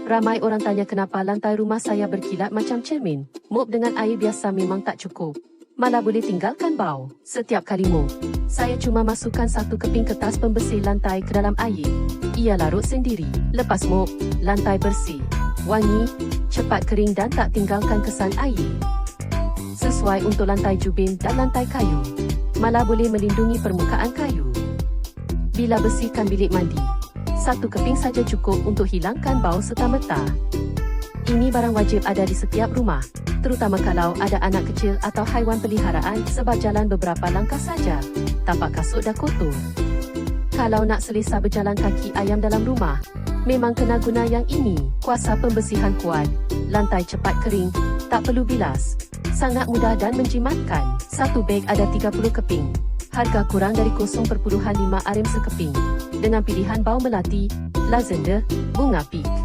Ramai orang tanya kenapa lantai rumah saya berkilat macam cermin. Mop dengan air biasa memang tak cukup. Malah boleh tinggalkan bau. Setiap kali mop, saya cuma masukkan satu keping kertas pembersih lantai ke dalam air. Ia larut sendiri. Lepas mop, lantai bersih, wangi, cepat kering dan tak tinggalkan kesan air. Sesuai untuk lantai jubin dan lantai kayu. Malah boleh melindungi permukaan kayu. Bila bersihkan bilik mandi, satu keping saja cukup untuk hilangkan bau serta-merta. Ini barang wajib ada di setiap rumah, terutama kalau ada anak kecil atau haiwan peliharaan sebab jalan beberapa langkah saja, tapak kasut dah kotor. Kalau nak selesa berjalan kaki ayam dalam rumah, memang kena guna yang ini. Kuasa pembersihan kuat, lantai cepat kering, tak perlu bilas, sangat mudah dan menjimatkan. Satu beg ada 30 keping. Harga kurang dari 0.5 RM sekeping. Dengan pilihan bau melati, lavender, bunga pik.